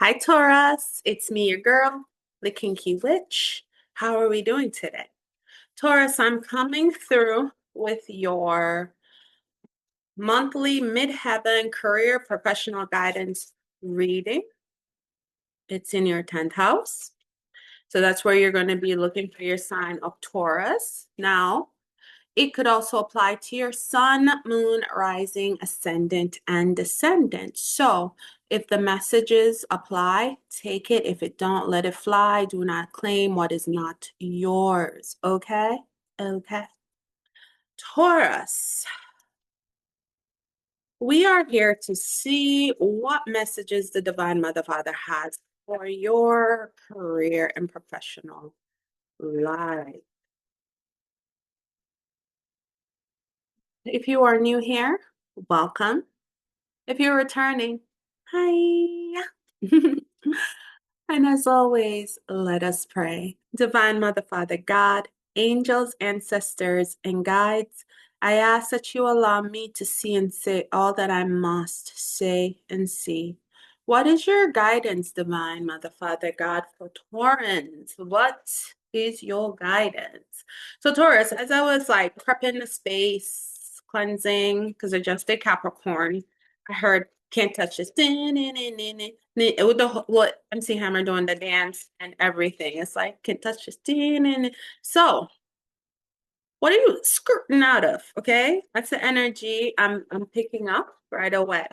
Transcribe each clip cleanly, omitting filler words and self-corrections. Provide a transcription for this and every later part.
Hi, Taurus. It's me, your girl, the Kinky Witch. How are we doing today? Taurus, I'm coming through with your monthly Midheaven career professional guidance reading. It's in your 10th house. So that's where you're going to be looking for your sign of Taurus. Now, it could also apply to your sun, moon, rising, ascendant, and descendant. So if the messages apply, take it. If it don't, let it fly. Do not claim what is not yours. Okay? Okay. Taurus, we are here to see what messages the Divine Mother Father has for your career and professional life. If you are new here, welcome. If you're returning, hi. And as always, let us pray. Divine Mother, Father God, angels, ancestors, and guides, I ask that you allow me to see and say all that I must say and see. What is your guidance, Divine Mother, Father God, for Taurans? What is your guidance? So, Taurus, as I was like prepping the space, cleansing, because I just did Capricorn, I heard can't touch this. With the what MC Hammer doing the dance and everything. It's like can't touch this. So what are you skirting out of? Okay. That's the energy I'm picking up right away.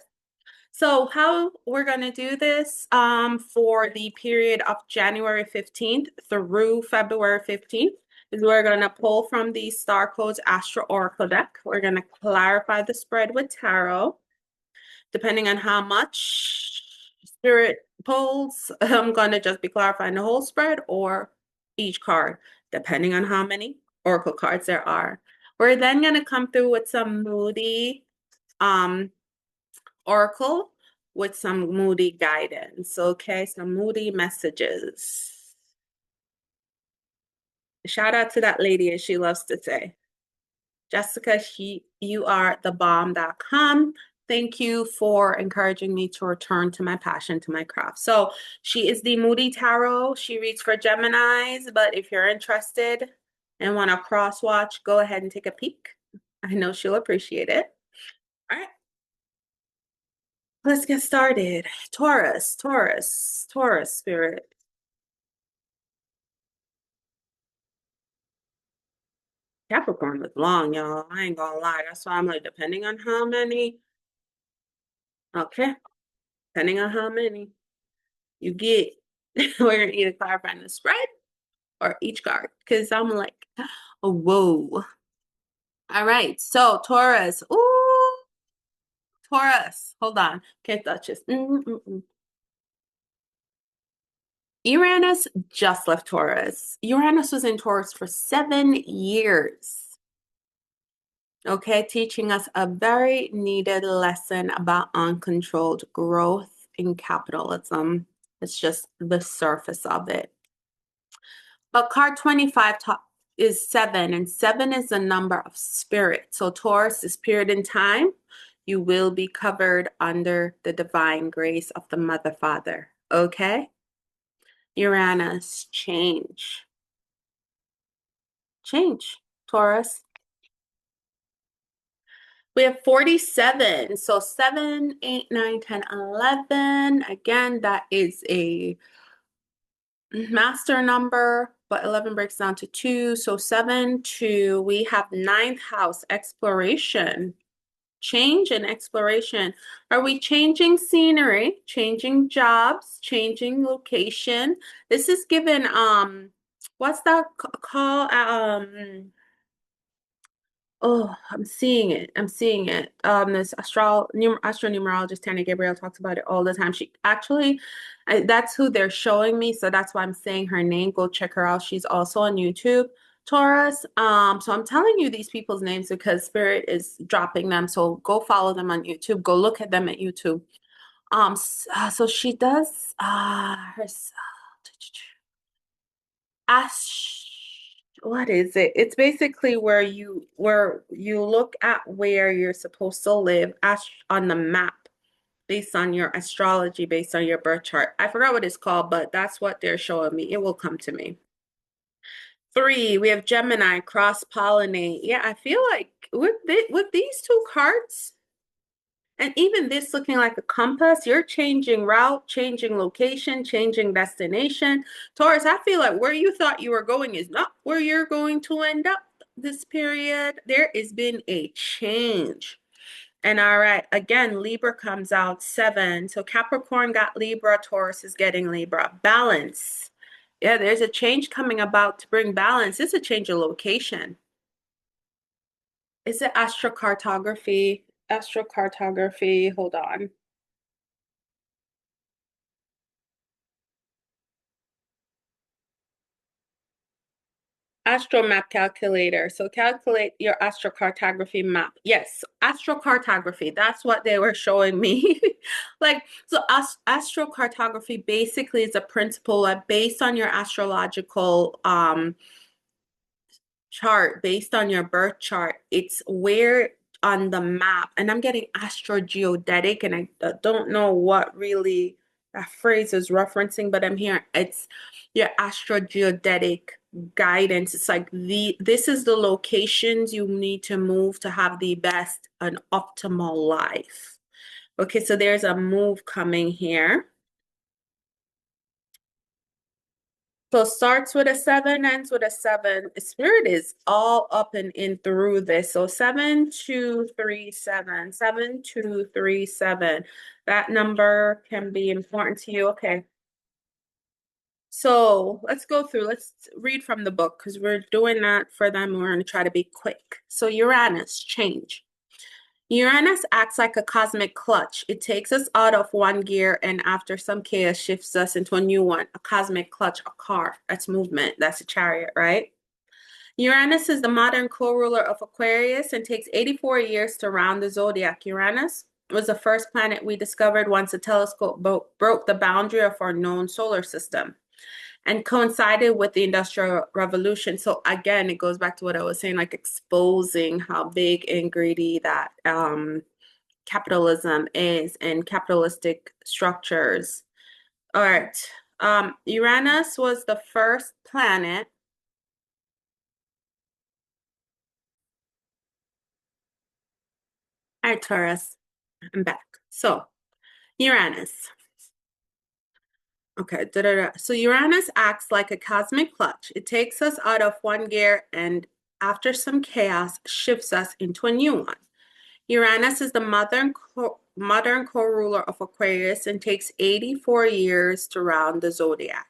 So how we're gonna do this for the period of January 15th through February 15th is we're gonna pull from the Star Codes Astro Oracle deck. We're gonna clarify the spread with tarot depending on how much spirit pulls, I'm going to just be clarifying the whole spread or each card, depending on how many oracle cards there are. We're then going to come through with some moody um, oracle with some moody guidance. Okay, some moody messages. Shout out to that lady, as she loves to say. Jessica, you are the bomb.com. Thank you for encouraging me to return to my passion, to my craft. So she is the Moody Tarot. She reads for Geminis, but if you're interested and want to cross watch, go ahead and take a peek. I know she'll appreciate it. All right, let's get started. Taurus, Taurus, Taurus spirit. Capricorn was long, y'all. I ain't gonna lie. That's why I'm like, depending on how many. Okay, depending on how many you get, we're gonna either clarify the spread or each card because I'm like, oh, whoa. All right, so Taurus. Ooh, Taurus. Hold on, can't touch this. Uranus just left Taurus. Uranus was in Taurus for 7 years. Okay, teaching us a very needed lesson about uncontrolled growth in capitalism. It's just the surface of it. But card 25 is 7, and 7 is the number of spirit. So Taurus, this period in time, you will be covered under the divine grace of the Mother Father. Okay? Uranus, change. Change, Taurus. We have 47. So 7, 8, 9, 10, 11. Again, that is a master number, but 11 breaks down to 2. So 7, 2. We have ninth house exploration. Change and exploration. Are we changing scenery, changing jobs, changing location? This is given what's that call? Oh, I'm seeing it. I'm seeing it. This astronumerologist Tanya Gabriel talks about it all the time. She actually, that's who they're showing me, so that's why I'm saying her name. Go check her out. She's also on YouTube, Taurus. So I'm telling you these people's names because Spirit is dropping them. So go follow them on YouTube. Go look at them at YouTube. So she does her Ash, what is it? It's basically where you look at where you're supposed to live ash on the map. based on your astrology, based on your birth chart. I forgot what it's called, but that's what they're showing me. It will come to me. 3, we have Gemini, cross-pollinate. Yeah, I feel like with these two cards, and even this looking like a compass, you're changing route, changing location, changing destination. Taurus, I feel like where you thought you were going is not where you're going to end up this period. There has been a change. And all right, again, Libra comes out 7. So Capricorn got Libra, Taurus is getting Libra. Balance. Yeah, there's a change coming about to bring balance. It's a change of location. Is it astrocartography? Astrocartography, hold on. Astro map calculator. So calculate your astrocartography map. Yes, astrocartography. That's what they were showing me. Like, so astrocartography basically is a principle that based on your astrological chart, based on your birth chart, it's where on the map, and I'm getting astrogeodetic, and I don't know what really that phrase is referencing, but I'm hearing it's your astrogeodetic guidance. It's like this is the locations you need to move to have the best and optimal life. Okay, so there's a move coming here. So starts with a 7, ends with a 7. Spirit is all up and in through this. So 7237, 7237. That number can be important to you. Okay. So let's go through. Let's read from the book because we're doing that for them. We're going to try to be quick. So Uranus, change. Uranus acts like a cosmic clutch. It takes us out of one gear and after some chaos shifts us into a new one. A cosmic clutch, a car. That's movement. That's a chariot, right? Uranus is the modern co-ruler of Aquarius and takes 84 years to round the zodiac. Uranus was the first planet we discovered once a telescope broke the boundary of our known solar system and coincided with the Industrial Revolution. So again, it goes back to what I was saying, like exposing how big and greedy that capitalism is and capitalistic structures. All right. Uranus was the first planet. All right, Taurus, I'm back. So Uranus. Okay, da, da, da. So Uranus acts like a cosmic clutch. It takes us out of one gear and after some chaos shifts us into a new one. Uranus is the modern co-ruler of Aquarius and takes 84 years to round the zodiac.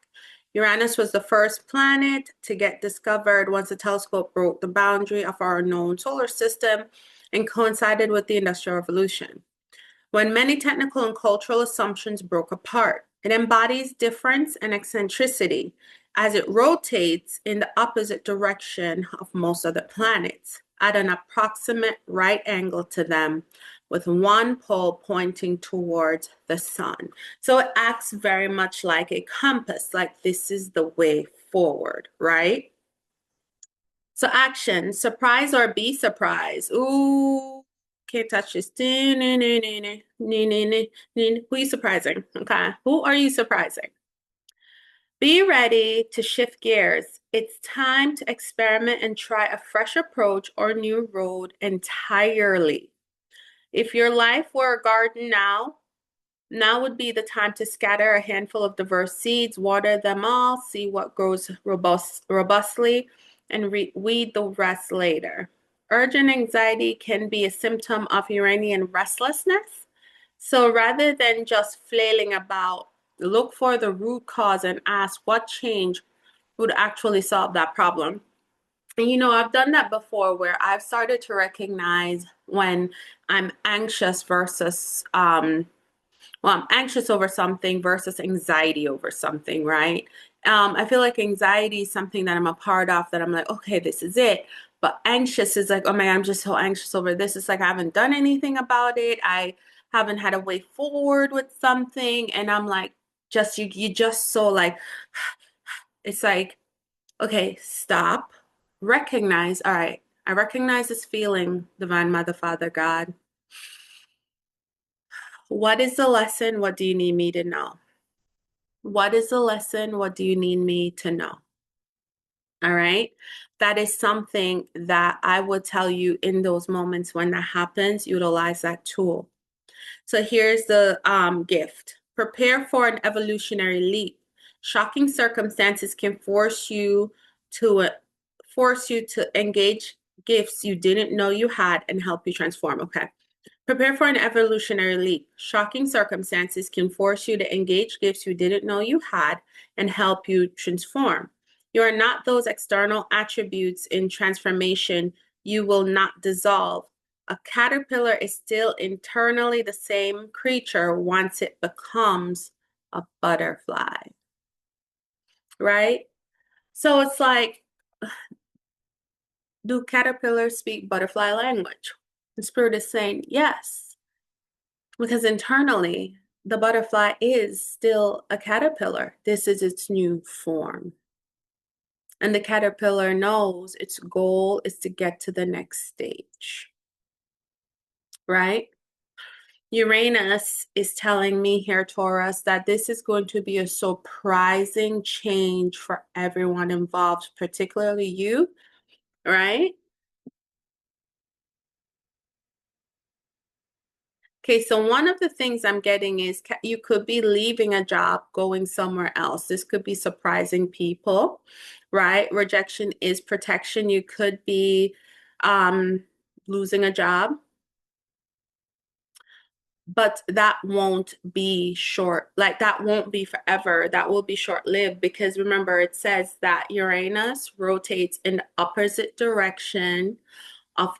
Uranus was the first planet to get discovered once a telescope broke the boundary of our known solar system and coincided with the Industrial Revolution, when many technical and cultural assumptions broke apart. It embodies difference and eccentricity as it rotates in the opposite direction of most other planets at an approximate right angle to them, with one pole pointing towards the sun. So it acts very much like a compass, like this is the way forward, right? So action, surprise or be surprised. Ooh, can't touch this. Who are you surprising? Okay, who are you surprising? Be ready to shift gears. It's time to experiment and try a fresh approach or new road entirely. If your life were a garden now would be the time to scatter a handful of diverse seeds, water them all, see what grows robustly, and weed the rest later. Urgent anxiety can be a symptom of Uranian restlessness. So rather than just flailing about, look for the root cause and ask what change would actually solve that problem. And I've done that before where I've started to recognize when I'm anxious versus I'm anxious over something versus anxiety over something, right? I feel like anxiety is something that I'm a part of that I'm like, okay, this is it. But anxious is like, oh man, I'm just so anxious over this. It's like I haven't done anything about it. I haven't had a way forward with something. And I'm like, just you just so like, it's like, okay, stop, recognize, all right, I recognize this feeling, Divine Mother, Father, God. What is the lesson? What do you need me to know? What is the lesson? What do you need me to know? All right. That is something that I would tell you in those moments when that happens, utilize that tool. So here's the gift. Prepare for an evolutionary leap. Shocking circumstances can to force you to engage gifts you didn't know you had and help you transform. Okay. Prepare for an evolutionary leap. Shocking circumstances can force you to engage gifts you didn't know you had and help you transform. You are not those external attributes in transformation. You will not dissolve. A caterpillar is still internally the same creature once it becomes a butterfly, right? So it's like, do caterpillars speak butterfly language? The spirit is saying yes. Because internally, the butterfly is still a caterpillar. This is its new form. And the caterpillar knows its goal is to get to the next stage, right? Uranus is telling me here, Taurus, that this is going to be a surprising change for everyone involved, particularly you, right? Okay, so one of the things I'm getting is you could be leaving a job, going somewhere else. This could be surprising people, right? Rejection is protection. You could be um, losing a job, but that won't be short, like that won't be forever. That will be short-lived because remember, it says that Uranus rotates in the opposite direction of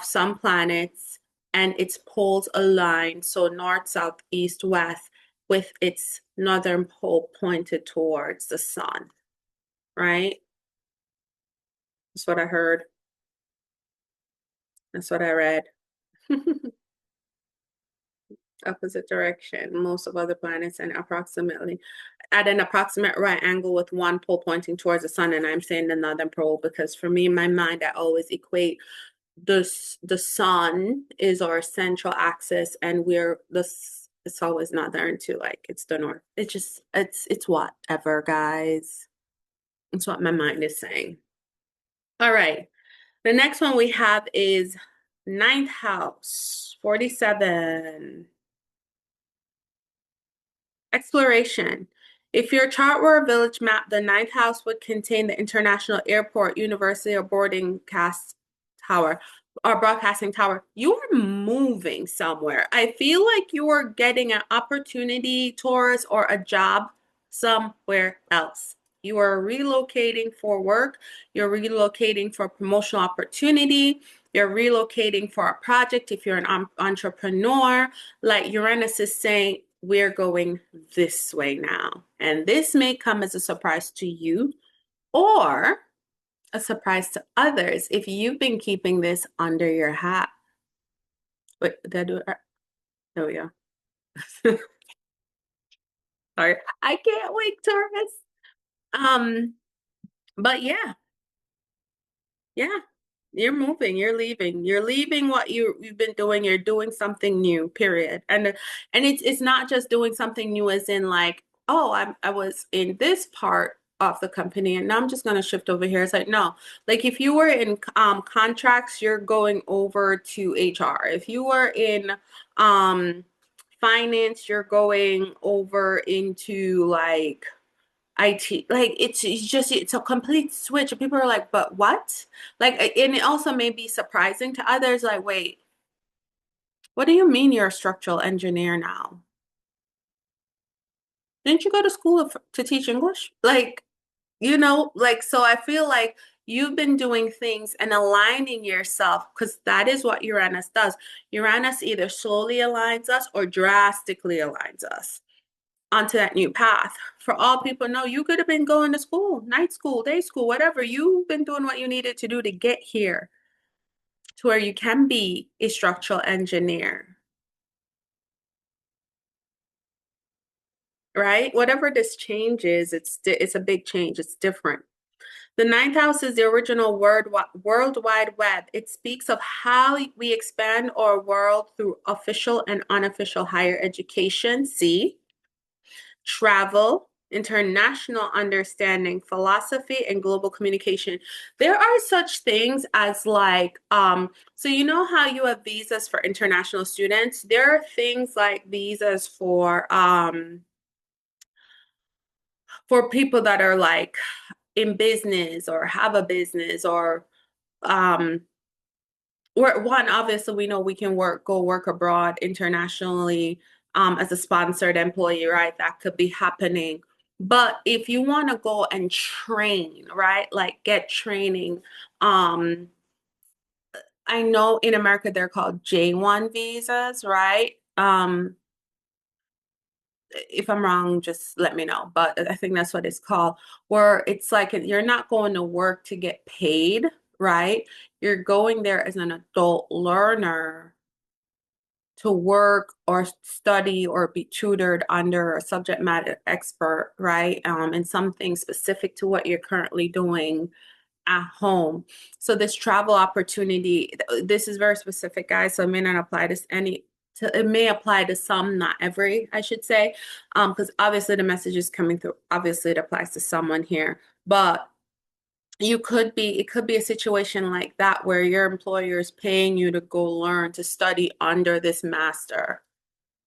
some planets and its poles align, so north, south, east, west, with its northern pole pointed towards the sun, right? That's what I heard. That's what I read. Opposite direction, most of other planets, and approximately at an approximate right angle with one pole pointing towards the sun. And I'm saying the northern pole because for me, in my mind, I always equate the sun is our central axis and it's always not there into like it's the north. It's whatever, guys. It's what my mind is saying. All right. The next one we have is ninth house, 47. Exploration. If your chart were a village map, the ninth house would contain the international airport, university, or boarding cast tower or broadcasting tower. You are moving somewhere. I feel like you are getting an opportunity, Taurus, or a job somewhere else. You are relocating for work. You're relocating for promotional opportunity. You're relocating for a project if you're an entrepreneur. Like Uranus is saying, we're going this way now. And this may come as a surprise to you or a surprise to others if you've been keeping this under your hat. Wait, did I do it? There we go. Sorry. I can't wait, Taurus. Um, but yeah, you're moving, you're leaving what you've been doing, you're doing something new, period. And it's not just doing something new as in like, oh, I was in this part of the company and now I'm just gonna shift over here. It's like, no, like if you were in contracts, you're going over to HR. If you were in finance, you're going over into like IT, like it's a complete switch. And people are like, but what? Like, and it also may be surprising to others, like, wait, what do you mean you're a structural engineer now? Didn't you go to school to teach English? Like, like, so I feel like you've been doing things and aligning yourself because that is what Uranus does. Uranus either slowly aligns us or drastically aligns us onto that new path. For all people know, you could have been going to school, night school, day school, whatever. You've been doing what you needed to do to get here to where you can be a structural engineer, right? Whatever this change is, it's a big change. It's different. The ninth house is the original World Wide Web. It speaks of how we expand our world through official and unofficial higher education. See, travel, international understanding, philosophy, and global communication. There are such things as so you know how you have visas for international students? There are things like visas for people that are like in business or have a business or um one, obviously we know we can go work abroad internationally as a sponsored employee, right? That could be happening. But if you want to go and train, right? Like get training, um, I know in America they're called J1 visas, right? If I'm wrong, just let me know. But I think that's what it's called, where it's like you're not going to work to get paid, right? You're going there as an adult learner to work or study or be tutored under a subject matter expert, right? And something specific to what you're currently doing at home. So this travel opportunity, this is very specific, guys. So it may not apply to it may apply to some, not every, I should say. Because obviously the message is coming through. Obviously it applies to someone here, but it could be a situation like that where your employer is paying you to go learn to study under this master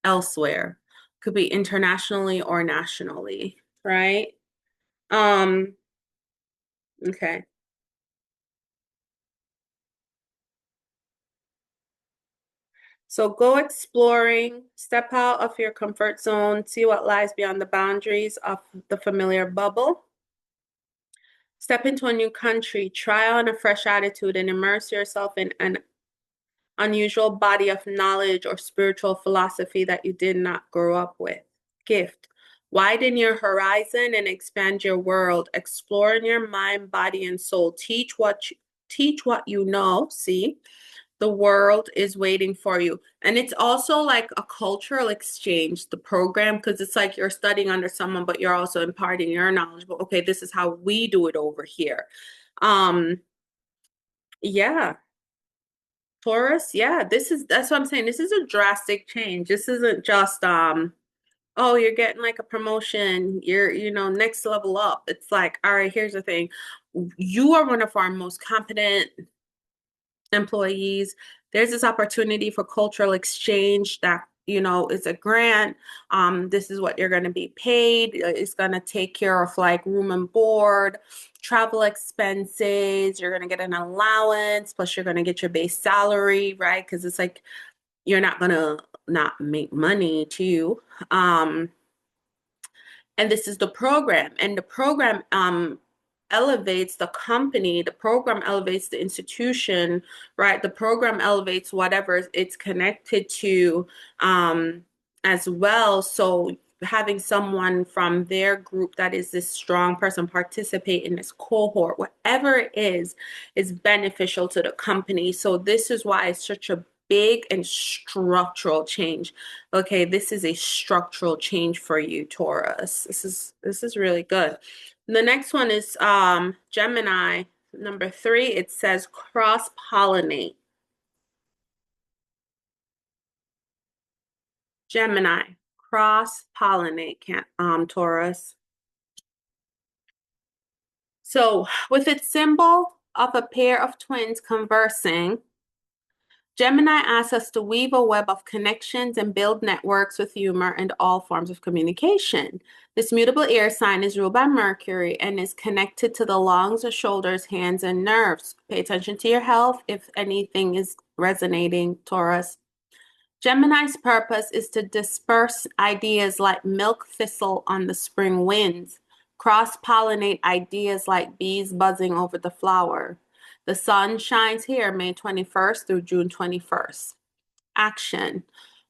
elsewhere. Could be internationally or nationally, right? Um, okay. So go exploring, step out of your comfort zone, see what lies beyond the boundaries of the familiar bubble. Step into a new country, try on a fresh attitude, and immerse yourself in an unusual body of knowledge or spiritual philosophy that you did not grow up with. Gift. Widen your horizon and expand your world. Explore in your mind, body, and soul. Teach what you know. See, the world is waiting for you. And it's also like a cultural exchange, the program, because it's like you're studying under someone, but you're also imparting your knowledge. But okay, this is how we do it over here. Um, yeah. Taurus, yeah, that's what I'm saying. This is a drastic change. This isn't just oh, you're getting like a promotion, next level up. It's like, all right, here's the thing. You are one of our most competent employees. There's this opportunity for cultural exchange that, is a grant. This is what you're going to be paid. It's going to take care of like room and board, travel expenses. You're going to get an allowance, plus you're going to get your base salary, right? Because it's like you're not going to not make money too. And this is the program, and the program elevates the company, the program elevates the institution, right? The program elevates whatever it's connected to as well. So having someone from their group that is this strong person participate in this cohort, whatever it is beneficial to the company. So this is why it's such a big and structural change. Okay, this is a structural change for you, Taurus. This is really good. The next one is Gemini, number 3. It says cross-pollinate. Gemini, cross-pollinate, Taurus. So with its symbol of a pair of twins conversing, Gemini asks us to weave a web of connections and build networks with humor and all forms of communication. This mutable air sign is ruled by Mercury and is connected to the lungs, the shoulders, hands, and nerves. Pay attention to your health if anything is resonating, Taurus. Gemini's purpose is to disperse ideas like milk thistle on the spring winds, cross-pollinate ideas like bees buzzing over the flower. The sun shines here May 21st through June 21st. Action.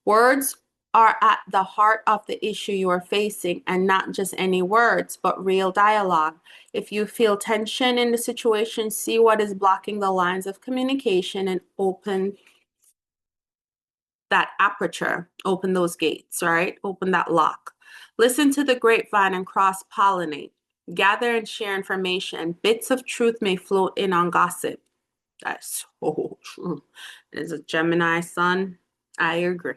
Words are at the heart of the issue you are facing, and not just any words, but real dialogue. If you feel tension in the situation, see what is blocking the lines of communication and open that aperture, open those gates, right? Open that lock. Listen to the grapevine and cross pollinate. Gather and share information. Bits of truth may float in on gossip. That's so true. As a Gemini sun, I agree.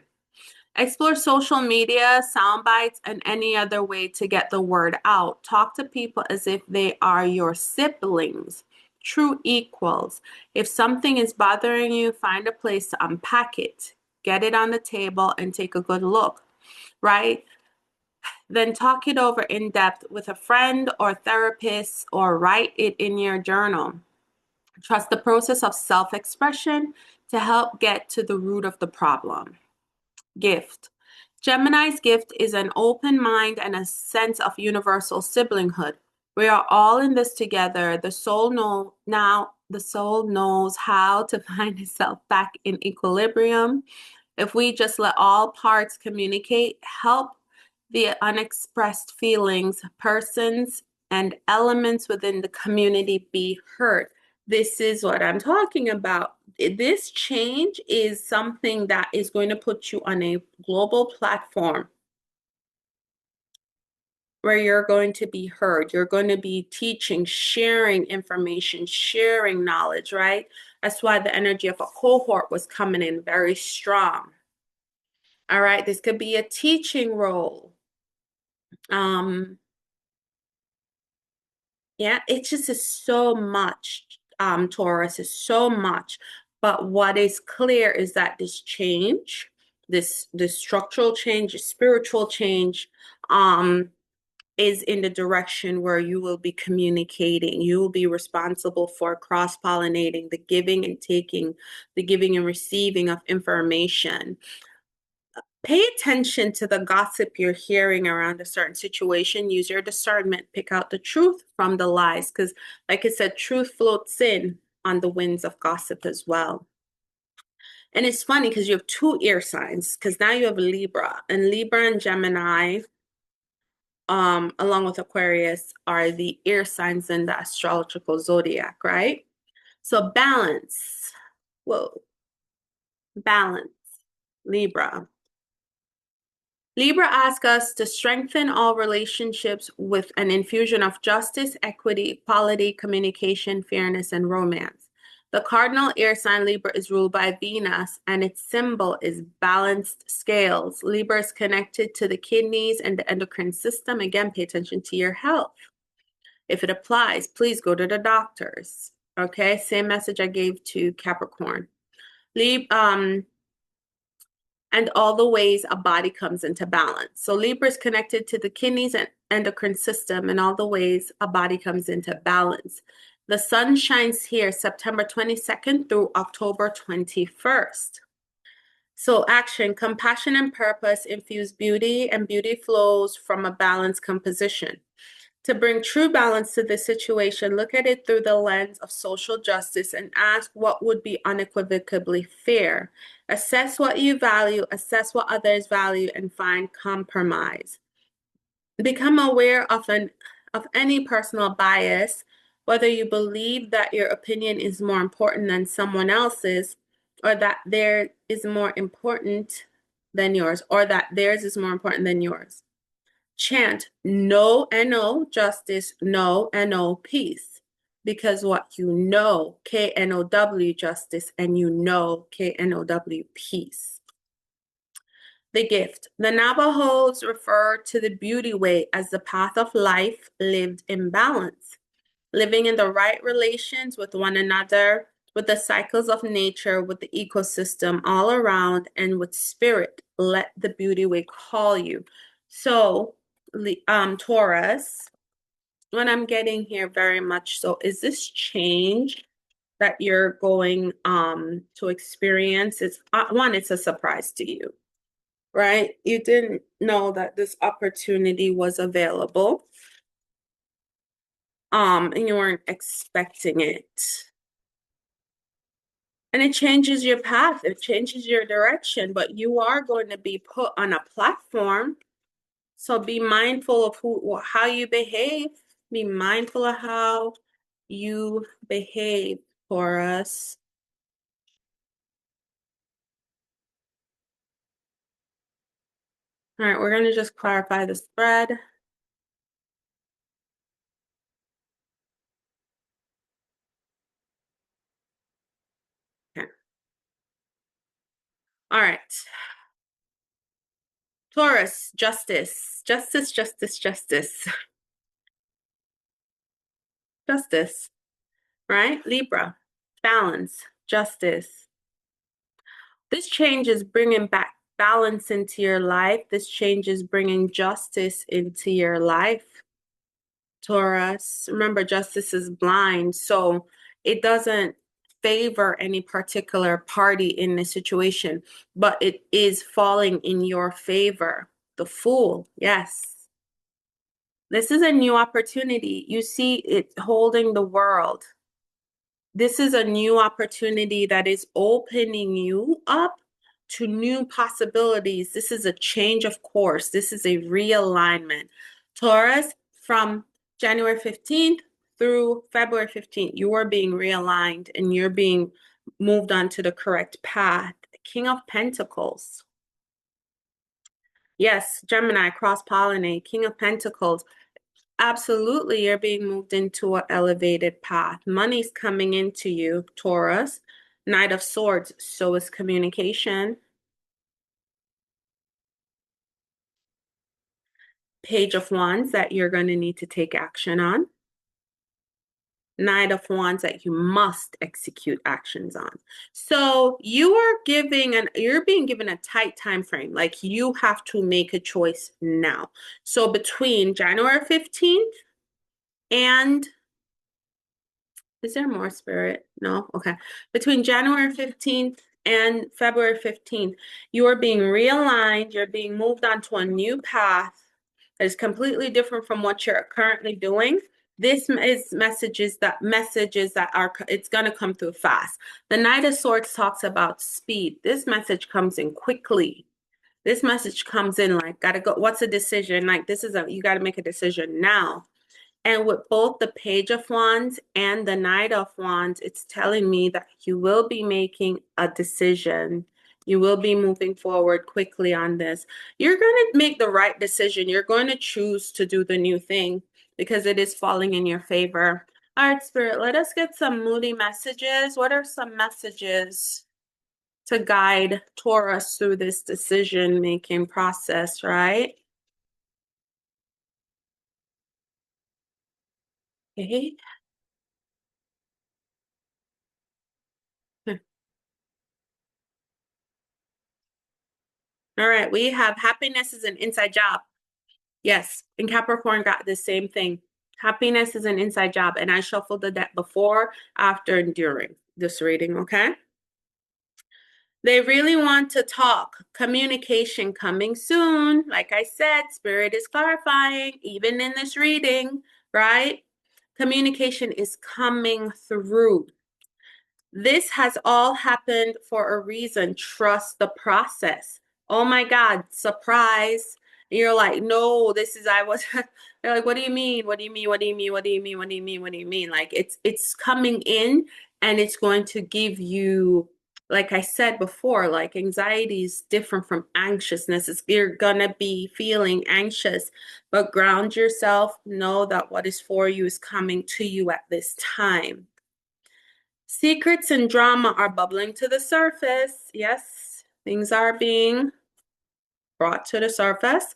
Explore social media, sound bites, and any other way to get the word out. Talk to people as if they are your siblings, true equals. If something is bothering you, find a place to unpack it. Get it on the table and take a good look, right? Then talk it over in depth with a friend or therapist or write it in your journal. Trust the process of self expression to help get to the root of the problem. Gift. Gemini's gift is an open mind and a sense of universal siblinghood. We are all in this together. The soul knows how to find itself back in equilibrium. If we just let all parts communicate, help the unexpressed feelings, persons, and elements within the community be heard. This is what I'm talking about. This change is something that is going to put you on a global platform where you're going to be heard. You're going to be teaching, sharing information, sharing knowledge, right? That's why the energy of a cohort was coming in very strong. All right, this could be a teaching role. Yeah, it just is so much, Taurus is so much. But what is clear is that this change, this structural change, spiritual change, is in the direction where you will be communicating. You will be responsible for cross-pollinating the giving and taking, the giving and receiving of information. Pay attention to the gossip you're hearing around a certain situation. Use your discernment. Pick out the truth from the lies. Because, like I said, truth floats in on the winds of gossip as well. And it's funny because you have two air signs. Because now you have Libra. And Libra and Gemini, along with Aquarius, are the air signs in the astrological zodiac, right? So balance. Whoa. Balance. Libra. Libra asks us to strengthen all relationships with an infusion of justice, equity, equality, communication, fairness, and romance. The cardinal air sign Libra is ruled by Venus, and its symbol is balanced scales. Libra is connected to the kidneys and the endocrine system. Again, pay attention to your health. If it applies, please go to the doctors. Okay, same message I gave to Capricorn. And all the ways a body comes into balance. So Libra is connected to the kidneys and endocrine system and all the ways a body comes into balance. The sun shines here September 22nd through October 21st. So action, compassion and purpose infuse beauty, and beauty flows from a balanced composition. To bring true balance to this situation, look at it through the lens of social justice and ask what would be unequivocally fair. Assess what you value, assess what others value, and find compromise. Become aware of any personal bias, whether you believe that your opinion is more important than someone else's, or that there is more important than yours, or that theirs is more important than yours. Chant no no justice, no no peace. Because what you know, KNOW justice, and you know, KNOW peace. The gift. The Navajos refer to the beauty way as the path of life lived in balance, living in the right relations with one another, with the cycles of nature, with the ecosystem all around, and with spirit. Let the beauty way call you. So, Taurus, what I'm getting here very much so is this change that you're going to experience. It's one, it's a surprise to you, right? You didn't know that this opportunity was available, and you weren't expecting it. And it changes your path, it changes your direction, but you are going to be put on a platform. So be mindful of how you behave. Be mindful of how you behave, Taurus. All right, we're going to just clarify the spread. All right. Taurus, justice, justice, justice, justice, justice, right? Libra, balance, justice. This change is bringing back balance into your life. This change is bringing justice into your life. Taurus, remember, justice is blind, so it doesn't favor any particular party in the situation, but it is falling in your favor. The Fool, yes. This is a new opportunity. You see it holding the world. This is a new opportunity that is opening you up to new possibilities. This is a change of course. This is a realignment. Taurus, from January 15th through February 15th, you are being realigned and you're being moved on to the correct path. King of Pentacles. Yes, Gemini, cross-pollinate, King of Pentacles. Absolutely, you're being moved into an elevated path. Money's coming into you, Taurus. Knight of Swords, so is communication. Page of Wands that you're going to need to take action on. Knight of Wands that you must execute actions on. So you're being given a tight time frame. Like you have to make a choice now. So between January 15th and is there more, Spirit? No? Okay. Between January 15th and February 15th, you are being realigned. You're being moved onto a new path that is completely different from what you're currently doing. This is messages that are, it's going to come through fast. The Knight of Swords talks about speed. This message comes in quickly. This message comes in like, gotta go. What's a decision? Like, you got to make a decision now. And with both the Page of Wands and the Knight of Wands, it's telling me that you will be making a decision. You will be moving forward quickly on this. You're going to make the right decision. You're going to choose to do the new thing because it is falling in your favor. All right, Spirit, let us get some moody messages. What are some messages to guide Taurus through this decision-making process, right? Okay. All right, we have happiness is an inside job. Yes, and Capricorn got the same thing. Happiness is an inside job, and I shuffled the deck before, after, and during this reading, okay? They really want to talk. Communication coming soon. Like I said, Spirit is clarifying, even in this reading, right? Communication is coming through. This has all happened for a reason. Trust the process. Oh my God, surprise. And you're like, no, they're like, what do you mean? What do you mean? What do you mean? What do you mean? What do you mean? What do you mean? Like it's coming in and it's going to give you, like I said before, like anxiety is different from anxiousness. You're gonna be feeling anxious, but ground yourself. Know that what is for you is coming to you at this time. Secrets and drama are bubbling to the surface. Yes, things are being brought to the surface.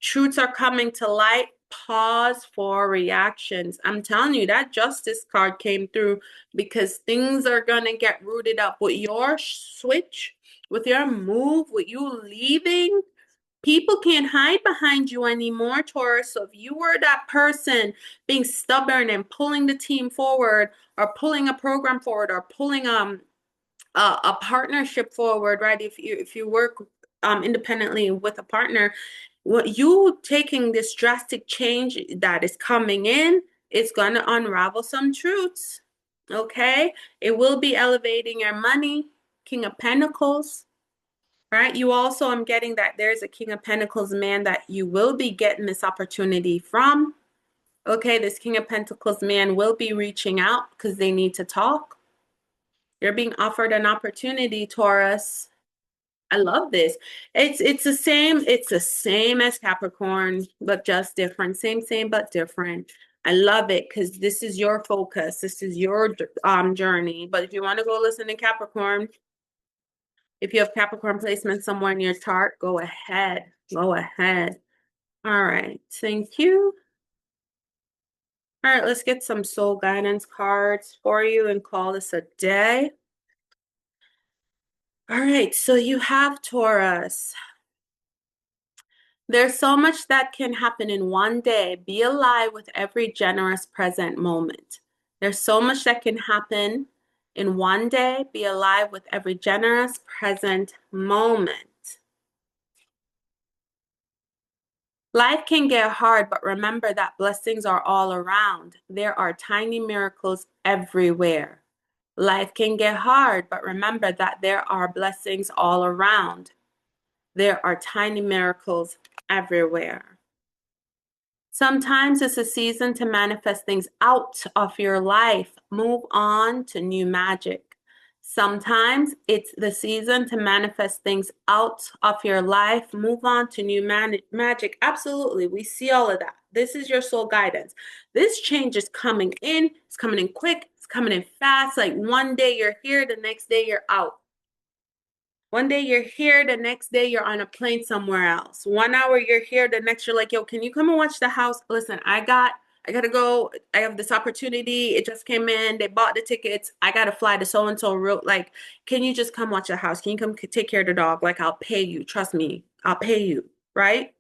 Truths are coming to light. Pause for reactions. I'm telling you, that justice card came through because things are going to get rooted up with your switch, with your move, with you leaving. People can't hide behind you anymore, Taurus. So if you were that person being stubborn and pulling the team forward or pulling a program forward or pulling a partnership forward, right? If you work independently with a partner, what you taking this drastic change that is coming in, it's going to unravel some truths. Okay? It will be elevating your money, King of Pentacles. Right? You also, I'm getting that there's a King of Pentacles man that you will be getting this opportunity from. Okay, this King of Pentacles man will be reaching out because they need to talk. You're being offered an opportunity, Taurus. I love this. It's the same as Capricorn, but just different. Same, but different. I love it because this is your focus. This is your journey. But if you want to go listen to Capricorn, If you have Capricorn placement somewhere in your chart, go ahead. Go ahead. All right. Thank you. All right, let's get some soul guidance cards for you and call this a day. All right, so you have Taurus. There's so much that can happen in one day. Be alive with every generous present moment. There's so much that can happen in one day. Be alive with every generous present moment. Life can get hard, but remember that blessings are all around. There are tiny miracles everywhere. Life can get hard, but remember that there are blessings all around. There are tiny miracles everywhere. Sometimes it's a season to manifest things out of your life. Move on to new magic. Sometimes it's the season to manifest things out of your life. Move on to new magic. Absolutely. We see all of that. This is your soul guidance. This change is coming in. It's coming in quick. It's coming in fast. Like one day you're here, the next day you're out. One day you're here, the next day you're on a plane somewhere else. 1 hour you're here, the next you're like, yo, can you come and watch the house? Listen, I gotta go. I have this opportunity. It just came in. They bought the tickets. I gotta fly to so and so real. Like, can you just come watch the house? Can you come take care of the dog? Like, I'll pay you. Trust me, I'll pay you. Right?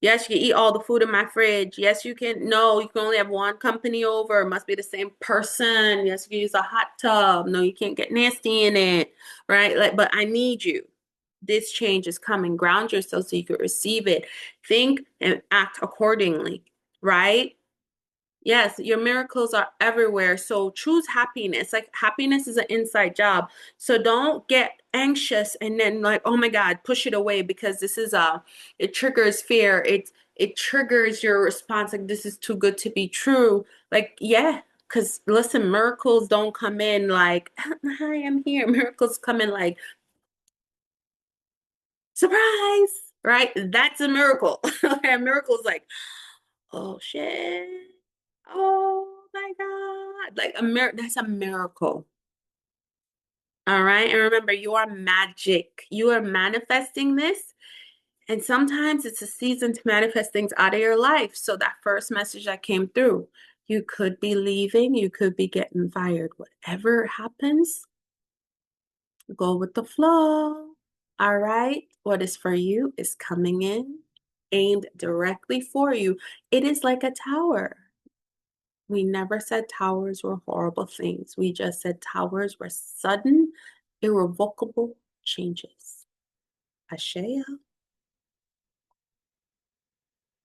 Yes, you can eat all the food in my fridge. Yes, you can. No, you can only have one company over. It must be the same person. Yes, you can use a hot tub. No, you can't get nasty in it. Right? Like, but I need you. This change is coming. Ground yourself so you can receive it. Think and act accordingly. Right? Yes, your miracles are everywhere. So choose happiness. Like happiness is an inside job. So don't get anxious and then like, oh my God, push it away because this is it triggers fear. It triggers your response like this is too good to be true. Like, yeah, because listen, miracles don't come in like, hi, I'm here. Miracles come in like, surprise, right? That's a miracle. A miracle is like, oh shit. Oh my God. Like that's a miracle. All right. And remember, you are magic. You are manifesting this. And sometimes it's a season to manifest things out of your life. So that first message that came through, you could be leaving, you could be getting fired. Whatever happens, go with the flow. All right. What is for you is coming in, aimed directly for you. It is like a tower. We never said towers were horrible things. We just said towers were sudden, irrevocable changes. Ashea.